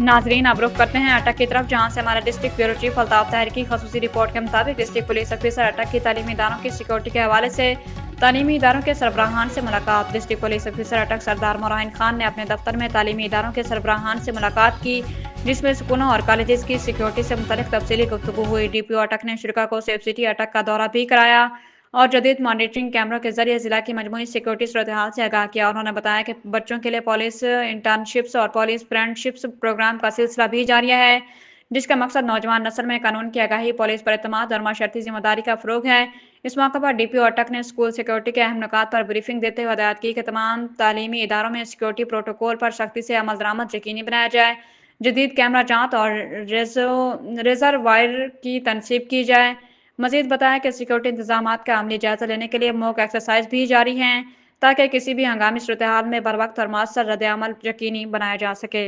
नाजरीन अब रुख करते हैं अटक की तरफ, जहां से हमारा district bureau chief Altaf Tahir की खसूसी रिपोर्ट के मुताबिक डिस्ट्रिक्ट पुलिस ऑफिसर अटक की तालीमी इदारों की सिक्योरिटी के हवाले से तालीमी इदारों के सरबराहान से मुलाकात। डिस्ट्रिक्ट पुलिस ऑफिसर अटक सरदार मोराहिन खान ने अपने दफ्तर में तालीमी इदारों के सरबराहान से मुलाकात की, जिसमें स्कूलों और कॉलेजेस की सिक्योरिटी से मुतल्लिक तफसीली गुफ्तगू हुई। DPO अटक ने शुरा को सेफ सिटी अटक का दौरा भी कराया और जदीद मॉनिटरिंग कैमरों के जरिए जिला की मजमूई सिक्योरिटी सूरत हाल से आगाह किया। उन्होंने बताया कि बच्चों के लिए पुलिस इंटर्नशिप्स और पुलिस फ्रेंडशिप्स प्रोग्राम का सिलसिला भी जारी है, जिसका मकसद नौजवान नस्ल में कानून की आगाही, पुलिस पर एतमाद और माशरती जिम्मेदारी का फरोग है। इस मौके पर DPO अटक ने स्कूल सिक्योरिटी के अहम नुकात पर ब्रीफिंग देते हुए हदायत की कि तमाम तालीमी इदारों में सिक्योरिटी प्रोटोकॉल पर सख्ती से अमल दरामद यकीनी बनाया जाए, जदीद कैमरा जांच और रिजर्वायर की तनसीब की जाए। मजीद बताया कि सिक्योरिटी इंतजामात का अमली जायजा लेने के लिए मॉक एक्सरसाइज भी जारी हैं, ताकि किसी भी हंगामी सूरत हाल में बर वक्त और मौसर रद्द अमल यकीनी बनाया जा सके।